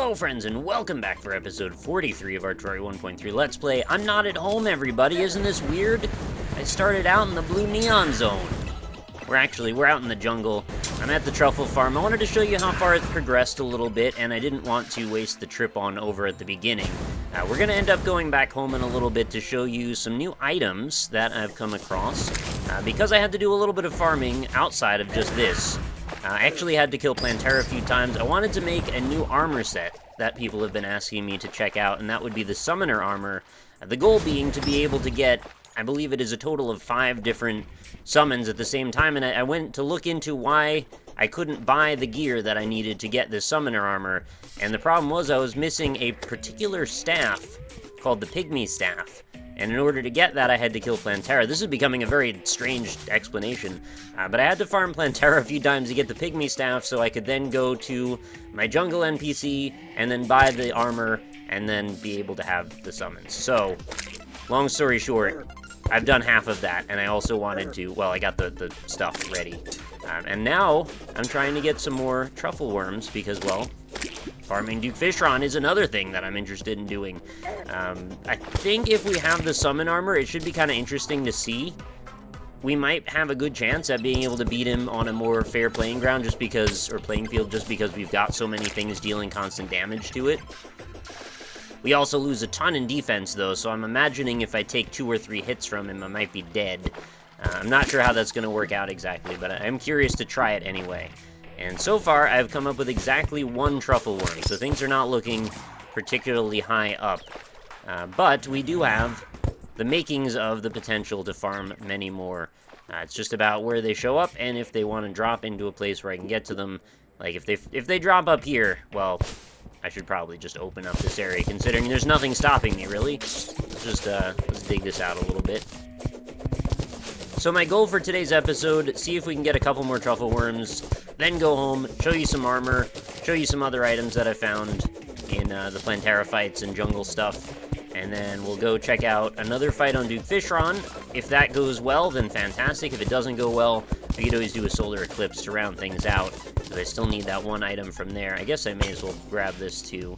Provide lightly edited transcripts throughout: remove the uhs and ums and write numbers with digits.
Hello friends and welcome back for episode 43 of our Terraria 1.3 Let's Play. I'm not at home, everybody. Isn't this weird? I started out in the blue neon zone. We're out in the jungle. I'm at the Truffle farm. I wanted to show you how far it's progressed a little bit, and I didn't want to waste the trip on over at the beginning. We're going to end up going back home in a little bit to show you some new items that I've come across. Because I had to do a little bit of farming outside of just this. I actually had to kill Plantera a few times. I wanted to make a new armor set that people have been asking me to check out, and that would be the Summoner armor. The goal being to be able to get, I believe it is a total of 5 different summons at the same time, and I went to look into why I couldn't buy the gear that I needed to get this Summoner armor, and the problem was I was missing a particular staff called the Pygmy Staff. And in order to get that, I had to kill Plantera. This is becoming a very strange explanation, but I had to farm Plantera a few times to get the Pygmy Staff so I could then go to my jungle NPC and then buy the armor and then be able to have the summons. So, long story short, I've done half of that, and I also wanted to, well, I got the stuff ready. And now, I'm trying to get some more Truffle worms because, well, farming Duke Fishron is another thing that I'm interested in doing. I think if we have the summon armor, it should be kind of interesting to see. We might have a good chance at being able to beat him on a more fair playing ground just because, or playing field, just because we've got so many things dealing constant damage to it. We also lose a ton in defense, though, so I'm imagining if I take 2 or 3 hits from him, I might be dead. I'm not sure how that's going to work out exactly, but I'm curious to try it anyway. And so far, I've come up with exactly 1 Truffle worm, so things are not looking particularly high up. But we do have the makings of the potential to farm many more. It's just about where they show up, and if they want to drop into a place where I can get to them. Like, if they drop up here, well, I should probably just open up this area, considering there's nothing stopping me, really. Let's dig this out a little bit. So my goal for today's episode, see if we can get a couple more Truffle worms, then go home, show you some armor, show you some other items that I found in the Plantera fights and jungle stuff, and then we'll go check out another fight on Duke Fishron. If that goes well, then fantastic. If it doesn't go well, we could always do a solar eclipse to round things out, but I still need that 1 item from there. I guess I may as well grab this too.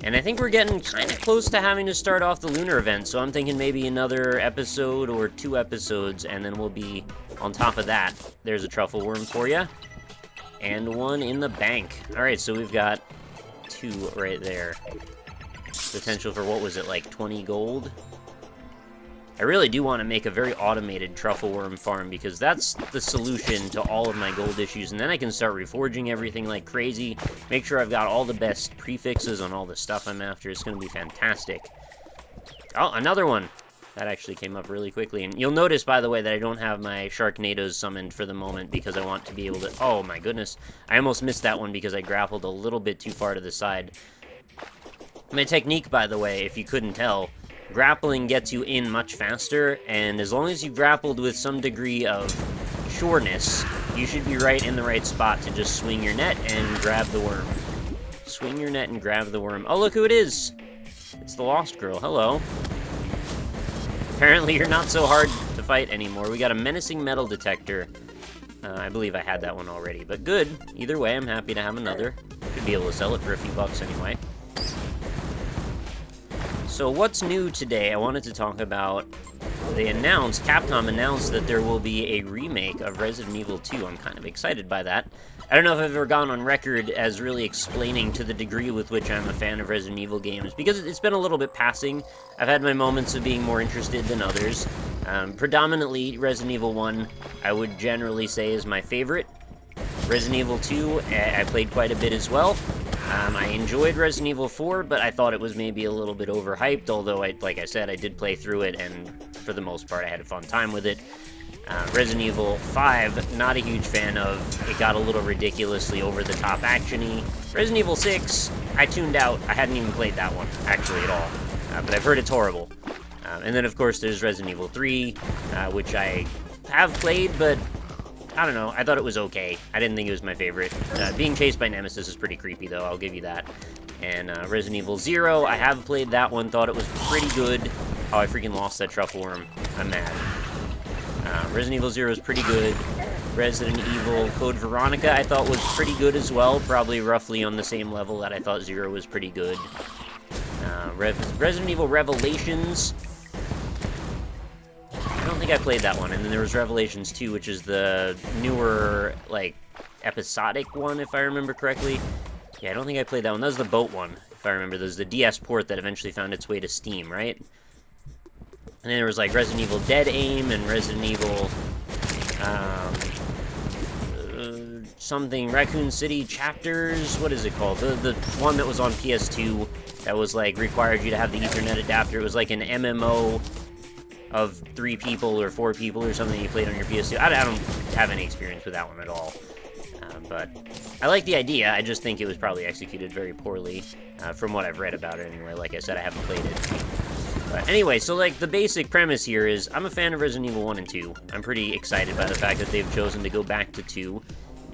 And I think we're getting kind of close to having to start off the lunar event, so I'm thinking maybe another episode or 2 episodes, and then we'll be on top of that. There's a Truffle worm for you. And 1 in the bank. Alright, so we've got 2 right there. Potential for, what was it, like 20 gold? I really do want to make a very automated Truffle worm farm, because that's the solution to all of my gold issues, and then I can start reforging everything like crazy, make sure I've got all the best prefixes on all the stuff I'm after. It's going to be fantastic. Oh, another one! That actually came up really quickly, and you'll notice, by the way, that I don't have my Sharknadoes summoned for the moment, because I want to be able to... Oh my goodness, I almost missed that one because I grappled a little bit too far to the side. My technique, by the way, if you couldn't tell, grappling gets you in much faster, and as long as you grappled with some degree of sureness, you should be right in the right spot to just swing your net and grab the worm. Swing your net and grab the worm. Oh, look who it is! It's the Lost Girl. Hello. Apparently you're not so hard to fight anymore. We got a menacing metal detector. I believe I had that one already, but good. Either way, I'm happy to have another. Should be able to sell it for a few bucks anyway. So what's new today? I wanted to talk about, Capcom announced that there will be a remake of Resident Evil 2. I'm kind of excited by that. I don't know if I've ever gone on record as really explaining to the degree with which I'm a fan of Resident Evil games, because it's been a little bit passing. I've had my moments of being more interested than others. Predominantly, Resident Evil 1, I would generally say, is my favorite. Resident Evil 2, I played quite a bit as well. I enjoyed Resident Evil 4, but I thought it was maybe a little bit overhyped, although, like I said, I did play through it, and for the most part, I had a fun time with it. Resident Evil 5, not a huge fan of. It got a little ridiculously over-the-top action-y. Resident Evil 6, I tuned out. I hadn't even played that one, actually, at all. But I've heard it's horrible. And then, of course, there's Resident Evil 3, which I have played, but I don't know, I thought it was okay. I didn't think it was my favorite. Being chased by Nemesis is pretty creepy, though, I'll give you that. And Resident Evil 0, I have played that one, thought it was pretty good. Oh, I freaking lost that Truffle worm. I'm mad. Resident Evil 0 is pretty good. Resident Evil Code Veronica I thought was pretty good as well, probably roughly on the same level that I thought Zero was pretty good. Resident Evil Revelations, I don't think I played that one, and then there was Revelations 2, which is the newer, like, episodic one, if I remember correctly. Yeah, I don't think I played that one. That was the boat one, if I remember. There's the DS port that eventually found its way to Steam, right? And then there was, like, Resident Evil Dead Aim and Resident Evil, something, Raccoon City Chapters, what is it called? The one that was on PS2 that was, like, required you to have the Ethernet adapter. It was, like, an MMO of 3 people or 4 people or something you played on your PS2. I don't have any experience with that one at all. But I like the idea. I just think it was probably executed very poorly, from what I've read about it anyway. Like I said, I haven't played it. But anyway, so like the basic premise here is I'm a fan of Resident Evil 1 and 2. I'm pretty excited by the fact that they've chosen to go back to 2.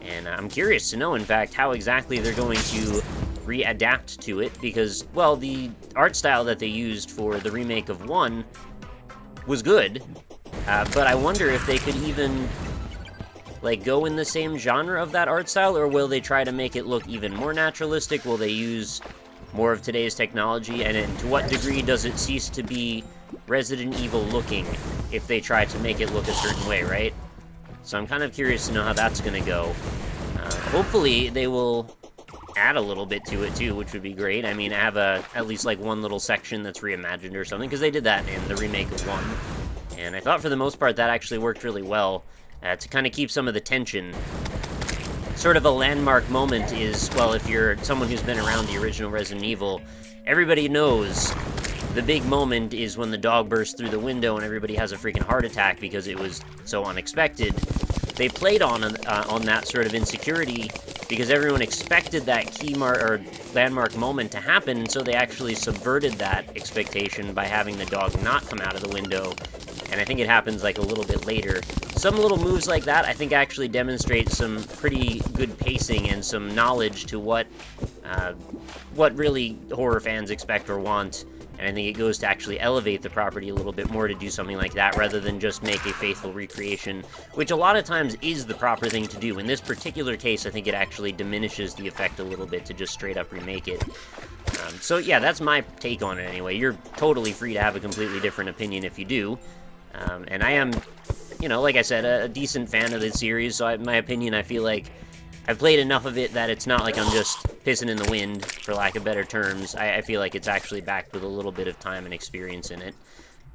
And I'm curious to know, in fact, how exactly they're going to readapt to it. Because, well, the art style that they used for the remake of 1 was good. But I wonder if they could even, like, go in the same genre of that art style, or will they try to make it look even more naturalistic? Will they use more of today's technology, and to what degree does it cease to be Resident Evil looking if they try to make it look a certain way, right? So I'm kind of curious to know how that's going to go. Hopefully they will add a little bit to it too, which would be great. I mean, have at least like one little section that's reimagined or something, because they did that in the remake of 1. And I thought for the most part that actually worked really well. To kind of keep some of the tension. Sort of a landmark moment is, well, if you're someone who's been around the original Resident Evil, everybody knows the big moment is when the dog bursts through the window and everybody has a freaking heart attack because it was so unexpected. They played on that sort of insecurity because everyone expected that key or landmark moment to happen, and so they actually subverted that expectation by having the dog not come out of the window. And I think it happens like a little bit later. Some little moves like that I think actually demonstrate some pretty good pacing and some knowledge to what really horror fans expect or want. And I think it goes to actually elevate the property a little bit more to do something like that, rather than just make a faithful recreation, which a lot of times is the proper thing to do. In this particular case, I think it actually diminishes the effect a little bit to just straight up remake it. So yeah, that's my take on it anyway. You're totally free to have a completely different opinion if you do. And I am, you know, like I said, a decent fan of this series, so my opinion, I feel like I've played enough of it that it's not like I'm just pissing in the wind, for lack of better terms. I feel like it's actually backed with a little bit of time and experience in it.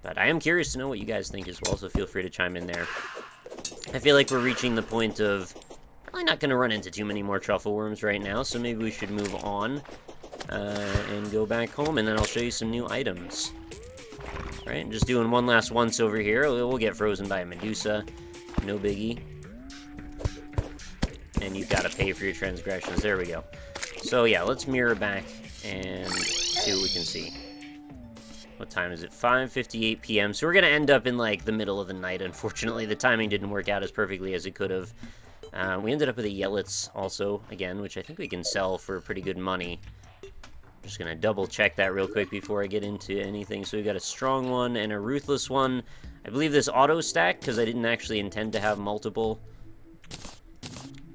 But I am curious to know what you guys think as well, so feel free to chime in there. I feel like we're reaching the point of probably not going to run into too many more truffle worms right now, so maybe we should move on and go back home, and then I'll show you some new items. Right, just doing one last once over here. We'll get frozen by a Medusa. No biggie. And you've got to pay for your transgressions. There we go. So yeah, let's mirror back and see what we can see. What time is it? 5:58 p.m. So we're going to end up in, like, the middle of the night, unfortunately. The timing didn't work out as perfectly as it could have. We ended up with a Yelitz also, again, which I think we can sell for pretty good money. Just gonna double check that real quick before I get into anything. So we've got a strong one and a ruthless one. I believe this auto stack, because I didn't actually intend to have multiple.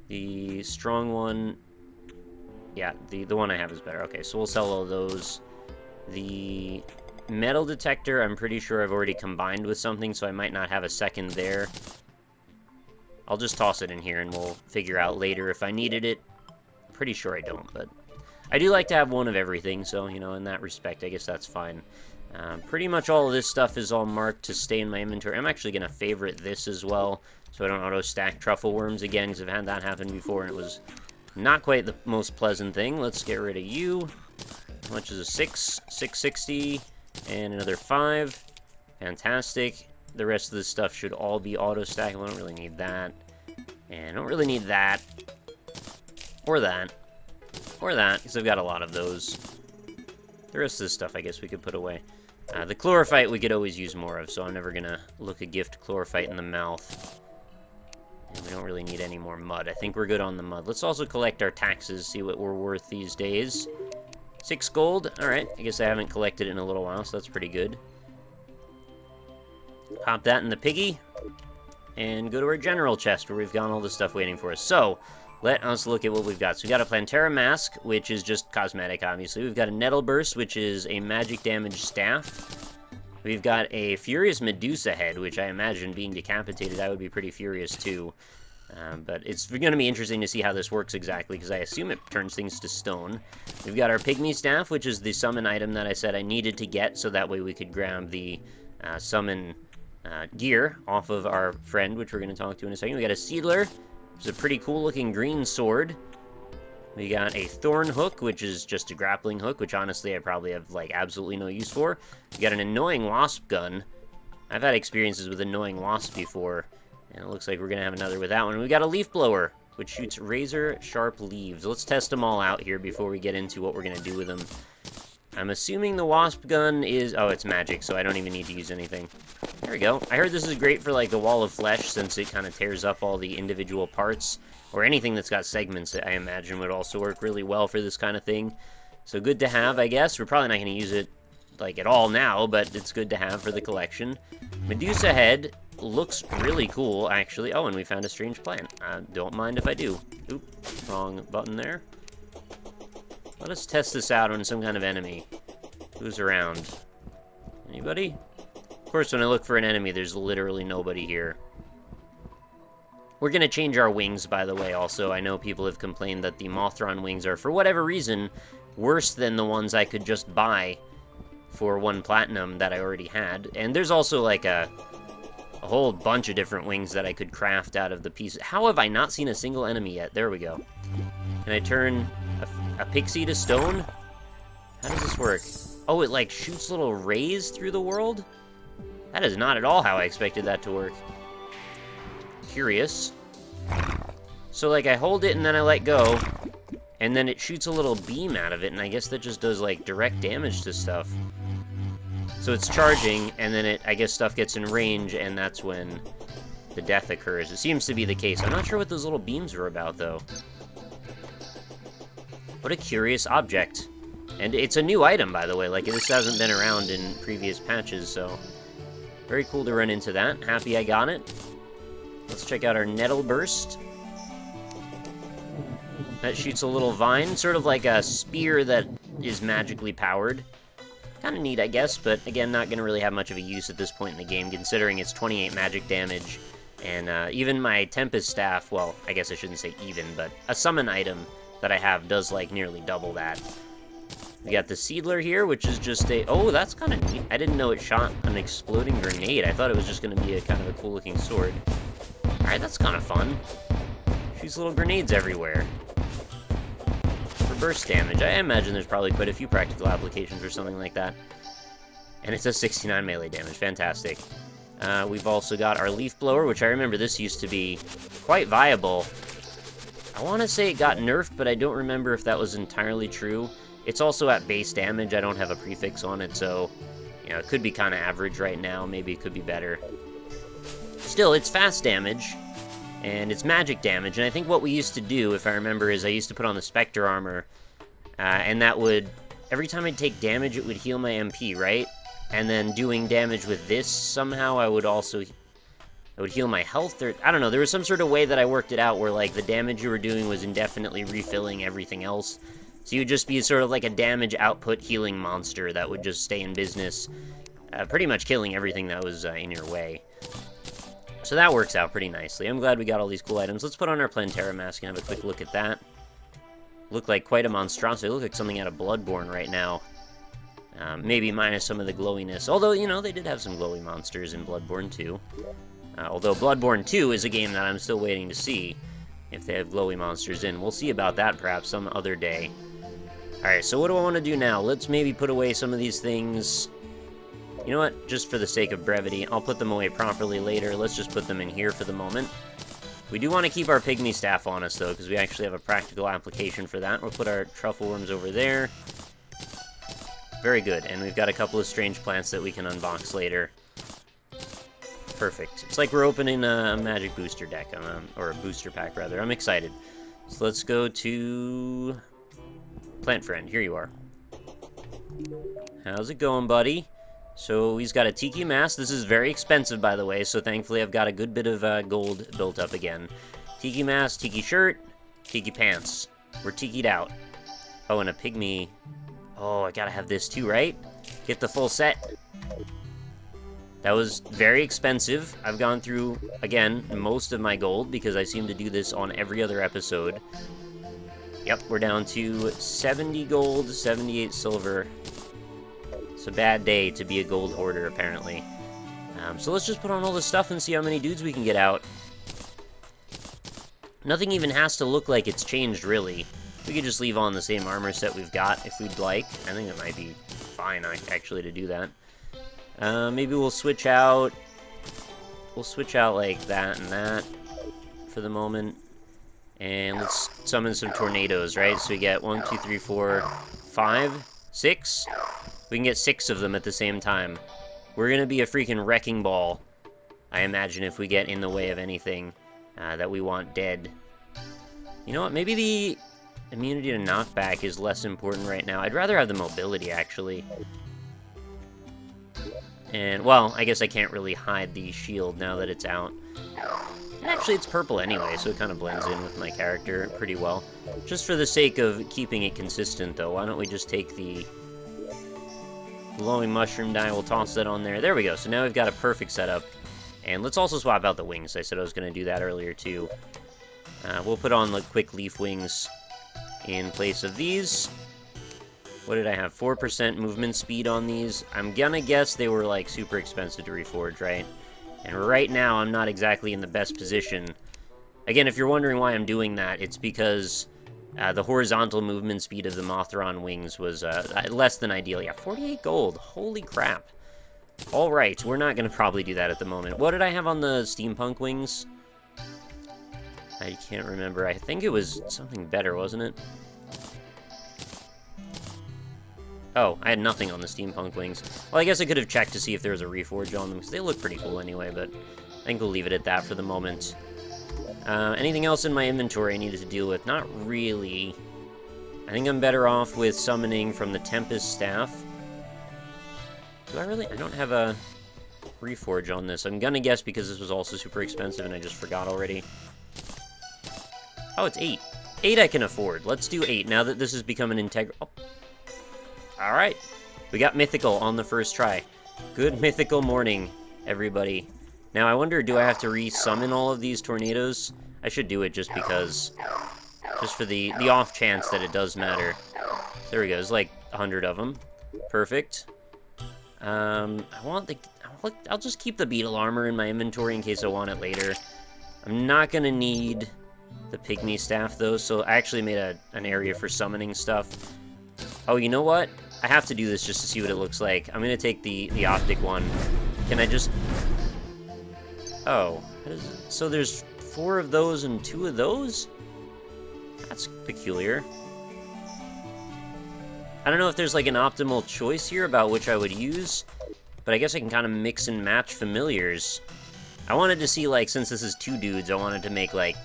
The strong one, yeah, the one I have is better. Okay, so we'll sell all those. The metal detector, I'm pretty sure I've already combined with something, so I might not have a second there. I'll just toss it in here and we'll figure out later if I needed it. I'm pretty sure I don't, but I do like to have one of everything, so, you know, in that respect, I guess that's fine. Pretty much all of this stuff is all marked to stay in my inventory. I'm actually going to favorite this as well, so I don't auto-stack truffle worms again, because I've had that happen before, and it was not quite the most pleasant thing. Let's get rid of you. How much is a 6? 660, and another 5. Fantastic. The rest of this stuff should all be auto-stacked. I don't really need that. And I don't really need that. Or that. Or that, because I've got a lot of those. The rest of this stuff, I guess, we could put away. The chlorophyte we could always use more of, so I'm never going to look a gift chlorophyte in the mouth. And we don't really need any more mud. I think we're good on the mud. Let's also collect our taxes, see what we're worth these days. 6 gold. Alright, I guess I haven't collected it in a little while, so that's pretty good. Pop that in the piggy. and go to our general chest where we've got all the stuff waiting for us. So, let us look at what we've got. So we got a Plantera Mask, which is just cosmetic, obviously. We've got a Nettle Burst, which is a magic damage staff. We've got a Furious Medusa head, which I imagine being decapitated, I would be pretty furious too. But it's going to be interesting to see how this works exactly, because I assume it turns things to stone. We've got our Pygmy Staff, which is the summon item that I said I needed to get, so that way we could grab the summon gear off of our friend, which we're going to talk to in a second. We got a Seedler. It's a pretty cool-looking green sword. We got a Thorn Hook, which is just a grappling hook, which honestly I probably have, like, absolutely no use for. We got an Annoying Wasp Gun. I've had experiences with Annoying Wasps before, and it looks like we're going to have another with that one. We got a Leaf Blower, which shoots razor-sharp leaves. Let's test them all out here before we get into what we're going to do with them. I'm assuming the Wasp Gun is... Oh, it's magic, so I don't even need to use anything. There we go. I heard this is great for, like, the Wall of Flesh, since it kind of tears up all the individual parts. Or anything that's got segments that I imagine would also work really well for this kind of thing. So good to have, I guess. We're probably not going to use it, like, at all now, but it's good to have for the collection. Medusa head looks really cool, actually. Oh, and we found a strange plant. Don't mind if I do. Oop, wrong button there. Let us test this out on some kind of enemy. Who's around? Anybody? Of course, when I look for an enemy, there's literally nobody here. We're going to change our wings, by the way, also. I know people have complained that the Mothron wings are, for whatever reason, worse than the ones I could just buy for 1 platinum that I already had. And there's also, like, a whole bunch of different wings that I could craft out of the pieces. How have I not seen a single enemy yet? There we go. Can I turn a pixie to stone? How does this work? Oh, it, like, shoots little rays through the world? That is not at all how I expected that to work. Curious. So, like, I hold it and then I let go, and then it shoots a little beam out of it, and I guess that just does, like, direct damage to stuff. So it's charging, and then it, I guess stuff gets in range, and that's when the death occurs. It seems to be the case. I'm not sure what those little beams were about, though. What a curious object. And it's a new item, by the way. Like, this hasn't been around in previous patches, so... Very cool to run into that. Happy I got it. Let's check out our Nettle Burst. That shoots a little vine, sort of like a spear that is magically powered. Kind of neat, I guess, but again, not going to really have much of a use at this point in the game, considering it's 28 magic damage. And even my Tempest Staff, well, I guess I shouldn't say even, but a summon item that I have does, like, nearly double that. We got the Seedler here, which is just a... Oh, that's kind of neat. I didn't know it shot an exploding grenade. I thought it was just going to be a kind of a cool-looking sword. Alright, that's kind of fun. Shoots little grenades everywhere. For burst damage. I imagine there's probably quite a few practical applications or something like that. And it does 69 melee damage. Fantastic. We've also got our Leaf Blower, which I remember this used to be quite viable. I want to say it got nerfed, but I don't remember if that was entirely true. It's also at base damage. I don't have a prefix on it, so, you know, it could be kind of average right now. Maybe it could be better. Still, it's fast damage, and it's magic damage, and I think what we used to do, if I remember, is I used to put on the Spectre Armor, and that would, every time I'd take damage, it would heal my MP, right? And then doing damage with this, somehow I would also, it would heal my health, or, I don't know, there was some sort of way that I worked it out where, like, the damage you were doing was indefinitely refilling everything else. So you would just be sort of like a damage output healing monster that would just stay in business, pretty much killing everything that was in your way. So that works out pretty nicely. I'm glad we got all these cool items. Let's put on our Plantera Mask and have a quick look at that. Look like quite a monstrosity. Look like something out of Bloodborne right now. Maybe minus some of the glowiness. Although, you know, they did have some glowy monsters in Bloodborne 2. Although Bloodborne 2 is a game that I'm still waiting to see if they have glowy monsters in. We'll see about that perhaps some other day. Alright, so what do I want to do now? Let's maybe put away some of these things. You know what? Just for the sake of brevity, I'll put them away properly later. Let's just put them in here for the moment. We do want to keep our Pygmy Staff on us, though, because we actually have a practical application for that. We'll put our Truffle Worms over there. Very good, and we've got a couple of strange plants that we can unbox later. Perfect. It's like we're opening a magic booster deck, or a booster pack, rather. I'm excited. So let's go to... Plant Friend, here you are. How's it going, buddy? So he's got a tiki mask. This is very expensive, by the way, so thankfully I've got a good bit of gold built up again. Tiki mask, tiki shirt, tiki pants. We're tikied out. Oh, and a pygmy. Oh, I gotta have this too, right? Get the full set. That was very expensive. I've gone through, again, most of my gold because I seem to do this on every other episode. Yep, we're down to 70 gold, 78 silver. It's a bad day to be a gold hoarder, apparently. So let's just put on all this stuff and see how many dudes we can get out. Nothing even has to look like it's changed, really. We could just leave on the same armor set we've got if we'd like. I think it might be fine, actually, to do that. Maybe we'll switch out... We'll switch out, like, that and that for the moment. And let's summon some tornadoes, right? So we get 1, 2, 3, 4, 5, 6. We can get 6 of them at the same time. We're gonna be a freaking wrecking ball, I imagine, if we get in the way of anything that we want dead. You know what? Maybe the immunity to knockback is less important right now. I'd rather have the mobility, actually. And, well, I guess I can't really hide the shield now that it's out. And actually, it's purple anyway, so it kind of blends in with my character pretty well. Just for the sake of keeping it consistent, though, why don't we just take the glowing mushroom dye, we'll toss that on there. There we go, so now we've got a perfect setup. And let's also swap out the wings. I said I was going to do that earlier, too. We'll put on the quick leaf wings in place of these. What did I have? 4% movement speed on these. I'm gonna guess they were, like, super expensive to reforge, right? And right now, I'm not exactly in the best position. Again, if you're wondering why I'm doing that, it's because the horizontal movement speed of the Mothron wings was less than ideal. Yeah, 48 gold. Holy crap. Alright, we're not gonna probably do that at the moment. What did I have on the steampunk wings? I can't remember. I think it was something better, wasn't it? Oh, I had nothing on the steampunk wings. Well, I guess I could have checked to see if there was a reforge on them, because they look pretty cool anyway, but I think we'll leave it at that for the moment. Anything else in my inventory I needed to deal with? Not really. I think I'm better off with summoning from the Tempest Staff. Do I really? I don't have a reforge on this. I'm gonna guess because this was also super expensive and I just forgot already. Oh, it's 8. 8 I can afford. Let's do 8 now that this has become an integral... Oh. Alright. We got Mythical on the first try. Good Mythical morning, everybody. Now, I wonder, do I have to re-summon all of these tornadoes? I should do it just because... Just for the off chance that it does matter. There we go. There's like 100 of them. Perfect. I'll just keep the beetle armor in my inventory in case I want it later. I'm not gonna need the pygmy staff, though, so I actually made an area for summoning stuff. Oh, you know what? I have to do this just to see what it looks like. I'm gonna take the optic one. Can I just... Oh. So there's 4 of those and 2 of those? That's peculiar. I don't know if there's like an optimal choice here about which I would use, but I guess I can kind of mix and match familiars. I wanted to see, like, since this is 2 dudes, I wanted to make, like,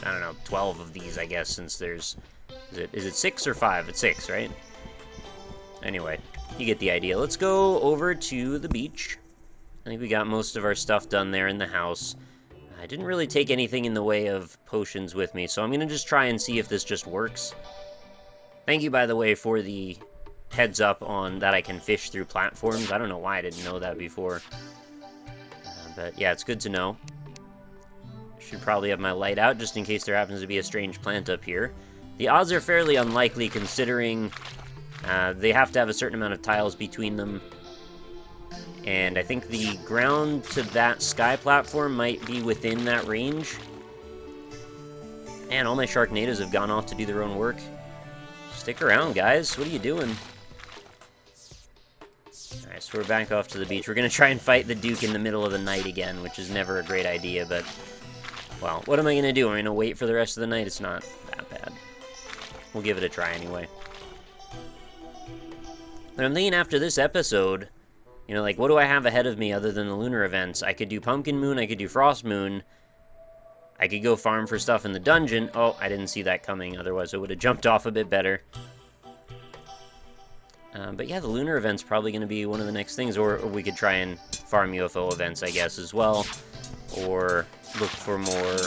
I don't know, 12 of these, I guess, since there's... Is it 6 or 5? It's 6, right? Anyway, you get the idea. Let's go over to the beach. I think we got most of our stuff done there in the house. I didn't really take anything in the way of potions with me, so I'm going to just try and see if this just works. Thank you, by the way, for the heads up on that I can fish through platforms. I don't know why I didn't know that before. But yeah, it's good to know. Should probably have my light out just in case there happens to be a strange plant up here. The odds are fairly unlikely considering they have to have a certain amount of tiles between them. And I think the ground to that sky platform might be within that range. Man, all my Sharknadoes have gone off to do their own work. Stick around, guys. What are you doing? Alright, so we're back off to the beach. We're going to try and fight the Duke in the middle of the night again, which is never a great idea, but... Well, what am I going to do? I'm going to wait for the rest of the night? It's not that bad. We'll give it a try anyway. And I'm thinking after this episode, you know, like, what do I have ahead of me other than the lunar events? I could do Pumpkin Moon, I could do Frost Moon, I could go farm for stuff in the dungeon. Oh, I didn't see that coming, otherwise I would have jumped off a bit better. But yeah, the lunar event's probably going to be one of the next things, or we could try and farm UFO events, I guess, as well, or look for more...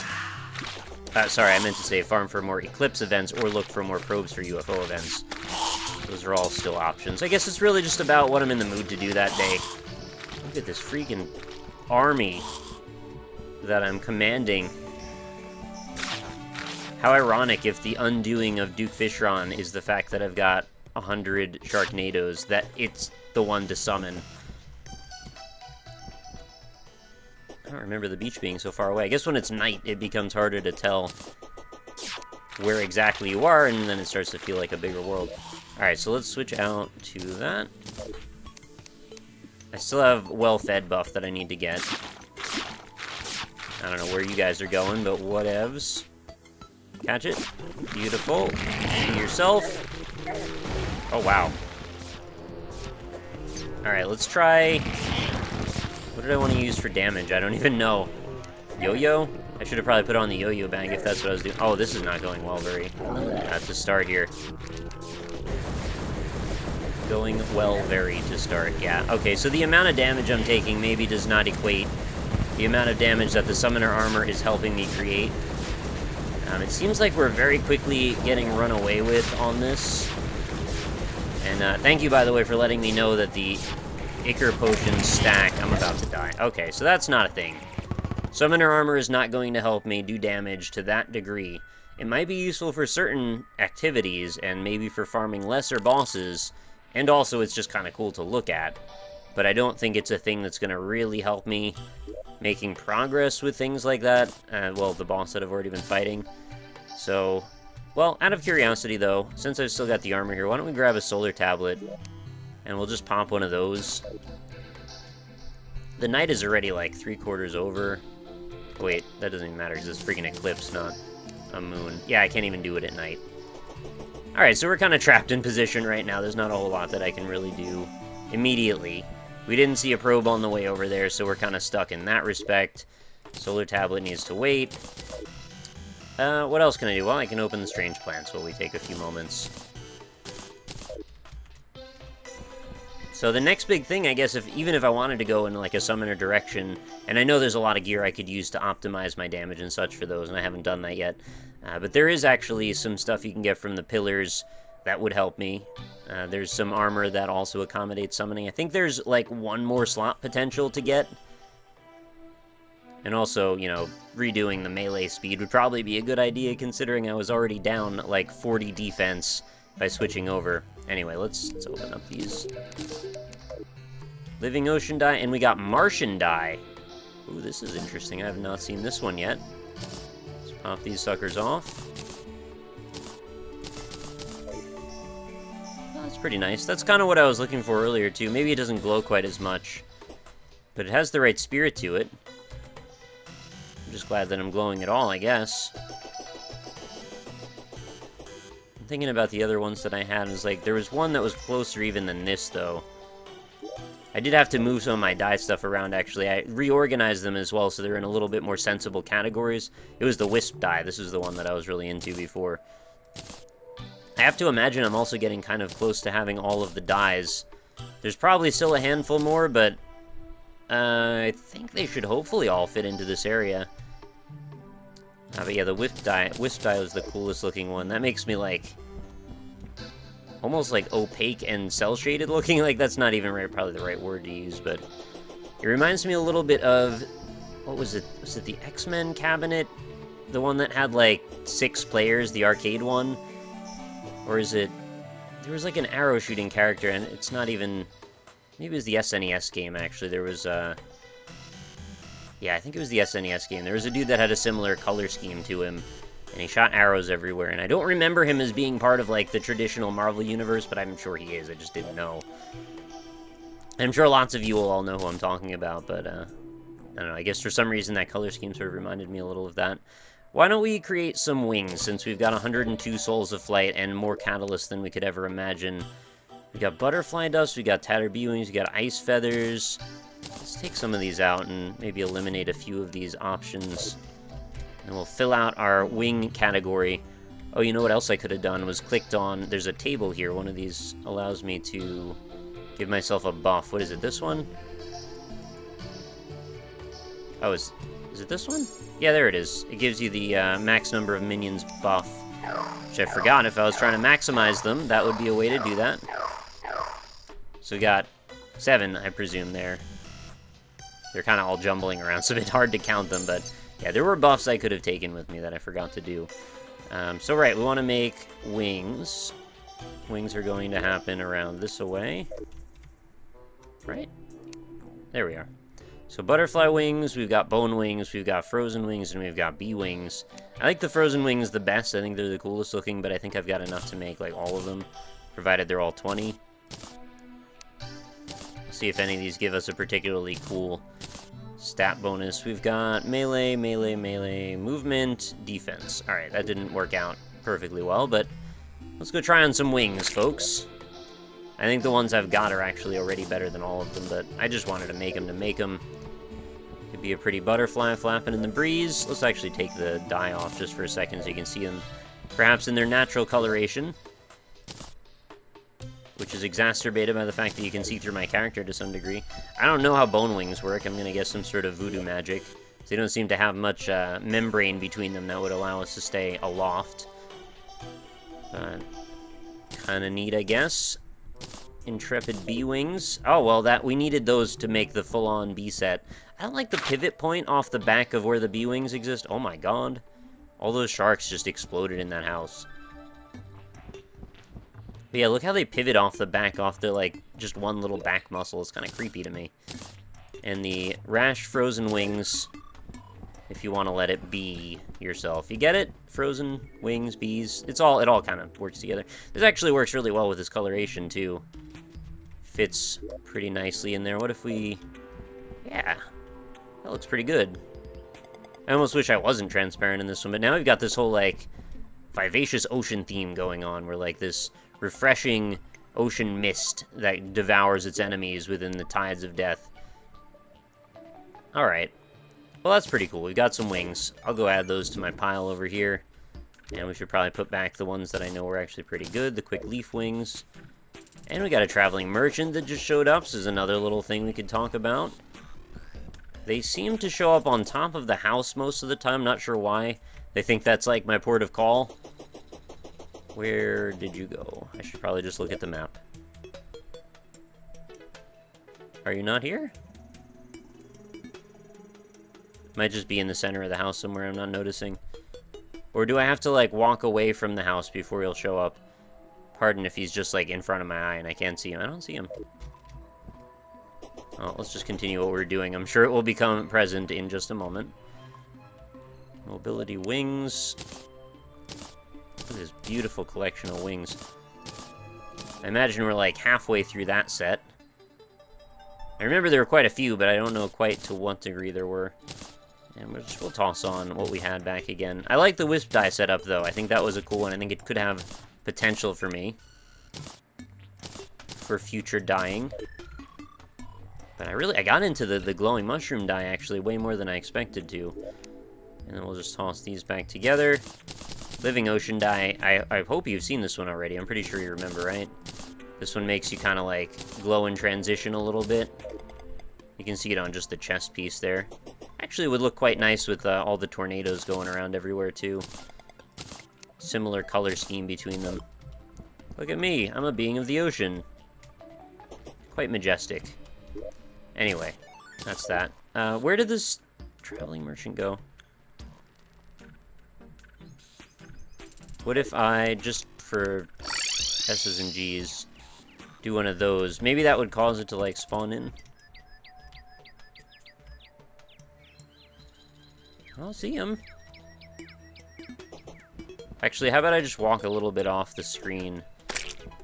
sorry, I meant to say farm for more eclipse events, or look for more probes for UFO events. Those are all still options. I guess it's really just about what I'm in the mood to do that day. Look at this freaking army that I'm commanding. How ironic if the undoing of Duke Fishron is the fact that I've got 100 Sharknadoes, that it's the one to summon. I don't remember the beach being so far away. I guess when it's night, it becomes harder to tell where exactly you are, and then it starts to feel like a bigger world. Alright, so let's switch out to that. I still have well-fed buff that I need to get. I don't know where you guys are going, but whatevs. Catch it. Beautiful. Be yourself. Oh, wow. Alright, let's try... What did I want to use for damage? I don't even know. Yo-yo? I should have probably put on the yo-yo bag if that's what I was doing. Oh, this is not going well very... That's a start here. Going well very to start, yeah. Okay, so the amount of damage I'm taking maybe does not equate the amount of damage that the summoner armor is helping me create. It seems like we're very quickly getting run away with on this. And thank you, by the way, for letting me know that the Ichor Potion stack... I'm about to die. Okay, so that's not a thing. Summoner armor is not going to help me do damage to that degree. It might be useful for certain activities, and maybe for farming lesser bosses, and also it's just kind of cool to look at. But I don't think it's a thing that's going to really help me making progress with things like that. Well, the boss that I've already been fighting. So, well, out of curiosity, though, since I've still got the armor here, why don't we grab a solar tablet, and we'll just pop one of those. The night is already, like, 3/4 over. Wait, that doesn't even matter, because it's freaking eclipse, not a moon. Yeah, I can't even do it at night. Alright, so we're kind of trapped in position right now. There's not a whole lot that I can really do immediately. We didn't see a probe on the way over there, so we're kind of stuck in that respect. Solar tablet needs to wait. What else can I do? Well, I can open the strange plants while we take a few moments. So the next big thing, I guess, even if I wanted to go in like a summoner direction, and I know there's a lot of gear I could use to optimize my damage and such for those, and I haven't done that yet, but there is actually some stuff you can get from the pillars that would help me. There's some armor that also accommodates summoning. I think there's like one more slot potential to get. And also, you know, redoing the melee speed would probably be a good idea, considering I was already down like 40 defense by switching over. Anyway, let's open up these. Living Ocean Dye, and we got Martian Dye. Ooh, this is interesting. I have not seen this one yet. Let's pop these suckers off. Oh, that's pretty nice. That's kind of what I was looking for earlier, too. Maybe it doesn't glow quite as much, but it has the right spirit to it. I'm just glad that I'm glowing at all, I guess. I'm thinking about the other ones that I had. It was like, there was one that was closer even than this, though. I did have to move some of my dye stuff around, actually. I reorganized them as well, so they're in a little bit more sensible categories. It was the Wisp dye. This was the one that I was really into before. I have to imagine I'm also getting kind of close to having all of the dyes. There's probably still a handful more, but I think they should hopefully all fit into this area. But yeah, the Wisp dye was the coolest looking one. That makes me like almost like opaque and cel-shaded looking. Like, that's not even probably the right word to use, but it reminds me a little bit of, what was it? Was it the X-Men cabinet? The one that had like 6 players, the arcade one? Or is it, there was like an arrow shooting character, and it's not even, maybe it was the SNES game, actually. There was, yeah, I think it was the SNES game. There was a dude that had a similar color scheme to him, and he shot arrows everywhere, and I don't remember him as being part of, like, the traditional Marvel universe, but I'm sure he is. I just didn't know. And I'm sure lots of you will all know who I'm talking about, but, I don't know. I guess for some reason that color scheme sort of reminded me a little of that. Why don't we create some wings, since we've got 102 Souls of Flight and more catalysts than we could ever imagine. We got butterfly dust, we got tattered bee wings, we got ice feathers. Let's take some of these out and maybe eliminate a few of these options. And we'll fill out our wing category Oh, you know what else I could have done was clicked on... There's a table here. One of these allows me to give myself a buff. What is it, this one? Oh, is it this one? Yeah, there it is. It gives you the max number of minions buff, which I forgot. If I was trying to maximize them, that would be a way to do that. So we got 7, I presume, there. They're kind of all jumbling around, so it's a bit hard to count them, but yeah, there were buffs I could have taken with me that I forgot to do. So right, we want to make wings. Wings are going to happen around this away. Right? There we are. So butterfly wings, we've got bone wings, we've got frozen wings, and we've got bee wings. I like the frozen wings the best. I think they're the coolest looking, but I think I've got enough to make like all of them, provided they're all 20. Let's see if any of these give us a particularly cool stat bonus. We've got melee, melee, melee, movement, defense. Alright, that didn't work out perfectly well, but let's go try on some wings, folks. I think the ones I've got are actually already better than all of them, but I just wanted to make them to make them. Could be a pretty butterfly flapping in the breeze. Let's actually take the dye off just for a second so you can see them perhaps in their natural coloration, which is exacerbated by the fact that you can see through my character to some degree. I don't know how bone wings work. I'm going to guess some sort of voodoo magic. They don't seem to have much membrane between them that would allow us to stay aloft. Kind of neat, I guess. Intrepid bee wings. Oh, well, we needed those to make the full-on bee set. I don't like the pivot point off the back of where the bee wings exist. Oh my god. All those sharks just exploded in that house. But yeah, look how they pivot off the back, off their, like, just one little back muscle. It's kind of creepy to me. And the rash frozen wings, if you want to let it be yourself. You get it? Frozen wings, bees. It all kind of works together. This actually works really well with this coloration, too. Fits pretty nicely in there. What if we... Yeah. That looks pretty good. I almost wish I wasn't transparent in this one, but now we've got this whole, like, vivacious ocean theme going on, where, like, this refreshing ocean mist that devours its enemies within the tides of death. Alright. Well, that's pretty cool. We've got some wings. I'll go add those to my pile over here. And we should probably put back the ones that I know were actually pretty good, the quick leaf wings. And we got a traveling merchant that just showed up, so there's another little thing we could talk about. They seem to show up on top of the house most of the time, not sure why. They think that's like my port of call. Where did you go? I should probably just look at the map. Are you not here? Might just be in the center of the house somewhere I'm not noticing. Or do I have to, like, walk away from the house before he'll show up? Pardon if he's just, like, in front of my eye and I can't see him. I don't see him. Well, let's just continue what we're doing. I'm sure it will become present in just a moment. Mobility wings. Look at this beautiful collection of wings. I imagine we're, like, halfway through that set. I remember there were quite a few, but I don't know quite to what degree there were. And we'll toss on what we had back again. I like the wisp die setup, though. I think that was a cool one. I think it could have potential for me. For future dyeing. But I got into the glowing mushroom dye, actually, way more than I expected to. And then we'll just toss these back together. Living ocean dye. I hope you've seen this one already. I'm pretty sure you remember, right? This one makes you kind of, like, glow in transition a little bit. You can see it on just the chest piece there. Actually, it would look quite nice with all the tornadoes going around everywhere, too. Similar color scheme between them. Look at me. I'm a being of the ocean. Quite majestic. Anyway, that's that. Where did this traveling merchant go? What if I, just for S's and G's, do one of those? Maybe that would cause it to, like, spawn in. I don't see him. Actually, how about I just walk a little bit off the screen?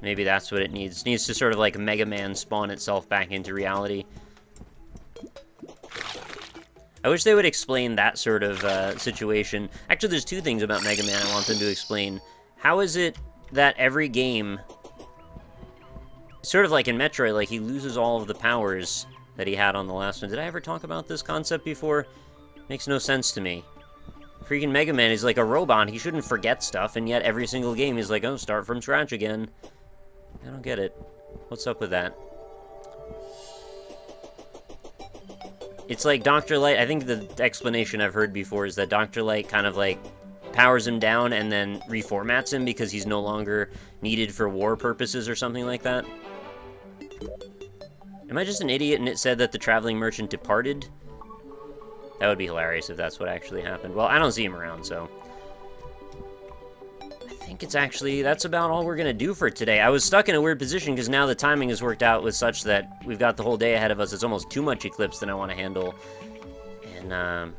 Maybe that's what it needs. It needs to sort of like Mega Man spawn itself back into reality. I wish they would explain that sort of situation. Actually, there's two things about Mega Man I want them to explain. How is it that every game, sort of like in Metroid, like he loses all of the powers that he had on the last one? Did I ever talk about this concept before? Makes no sense to me. Freaking Mega Man is like a robot. He shouldn't forget stuff, and yet every single game he's like, oh, start from scratch again. I don't get it. What's up with that? It's like Dr. Light, I think the explanation I've heard before is that Dr. Light kind of like powers him down and then reformats him because he's no longer needed for war purposes or something like that. Am I just an idiot and it said that the traveling merchant departed? That would be hilarious if that's what actually happened. Well, I don't see him around, so... I think it's actually... that's about all we're gonna do for today. I was stuck in a weird position because now the timing has worked out with such that we've got the whole day ahead of us. It's almost too much Eclipse than I want to handle. And,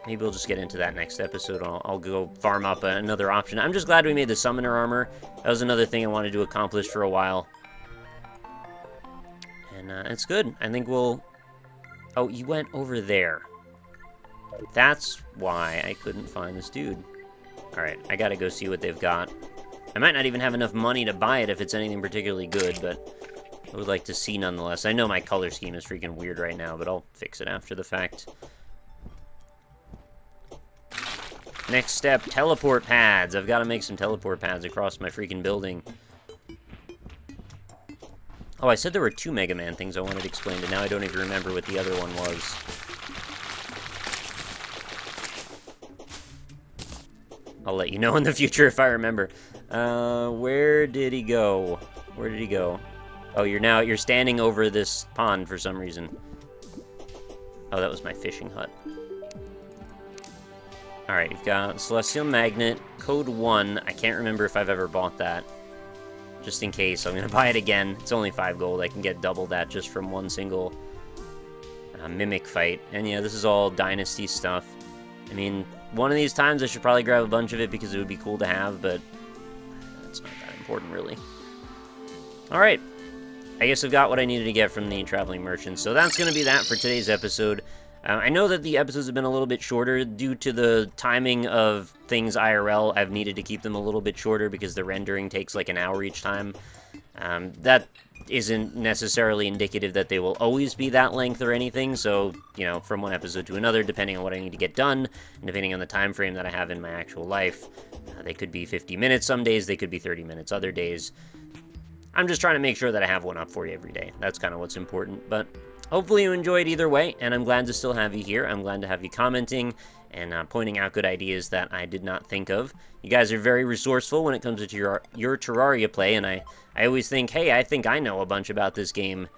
maybe we'll just get into that next episode. I'll go farm up another option. I'm just glad we made the Summoner Armor. That was another thing I wanted to accomplish for a while. And, it's good. I think we'll... oh, you went over there. That's why I couldn't find this dude. Alright, I gotta go see what they've got. I might not even have enough money to buy it if it's anything particularly good, but I would like to see nonetheless. I know my color scheme is freaking weird right now, but I'll fix it after the fact. Next step, teleport pads. I've got to make some teleport pads across my freaking building. Oh, I said there were 2 Mega Man things I wanted explained, and now I don't even remember what the other one was. I'll let you know in the future if I remember. Where did he go? Where did he go? Oh, you're standing over this pond for some reason. Oh, that was my fishing hut. Alright, you've got Celestial Magnet, Code 1. I can't remember if I've ever bought that. Just in case, I'm going to buy it again. It's only 5 gold. I can get double that just from one single Mimic fight. And yeah, this is all Dynasty stuff. I mean, one of these times I should probably grab a bunch of it because it would be cool to have, but that's not that important, really. Alright. I guess I've got what I needed to get from the Traveling Merchant. So that's going to be that for today's episode. I know that the episodes have been a little bit shorter due to the timing of things IRL. I've needed to keep them a little bit shorter because the rendering takes like an hour each time. That isn't necessarily indicative that they will always be that length or anything, so, you know, from one episode to another, depending on what I need to get done, and depending on the time frame that I have in my actual life, they could be 50 minutes some days, they could be 30 minutes other days. I'm just trying to make sure that I have one up for you every day. That's kind of what's important, but hopefully you enjoyed either way, and I'm glad to still have you here. I'm glad to have you commenting and pointing out good ideas that I did not think of. You guys are very resourceful when it comes to your Terraria play, and I always think, hey, I think I know a bunch about this game.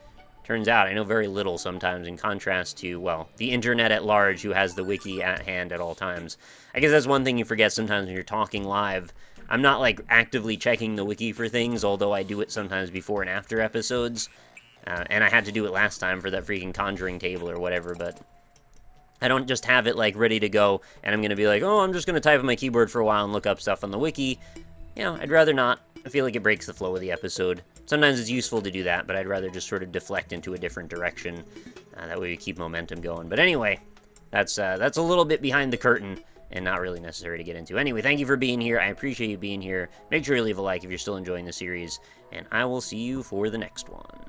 Turns out I know very little sometimes in contrast to, well, the internet at large who has the wiki at hand at all times. I guess that's one thing you forget sometimes when you're talking live. I'm not, like, actively checking the wiki for things, although I do it sometimes before and after episodes. And I had to do it last time for that freaking conjuring table or whatever, but I don't just have it, like, ready to go, and I'm going to be like, oh, I'm just going to type on my keyboard for a while and look up stuff on the wiki. You know, I'd rather not. I feel like it breaks the flow of the episode. Sometimes it's useful to do that, but I'd rather just sort of deflect into a different direction. That way we keep momentum going. But anyway, that's a little bit behind the curtain and not really necessary to get into. Anyway, thank you for being here. I appreciate you being here. Make sure you leave a like if you're still enjoying the series, and I will see you for the next one.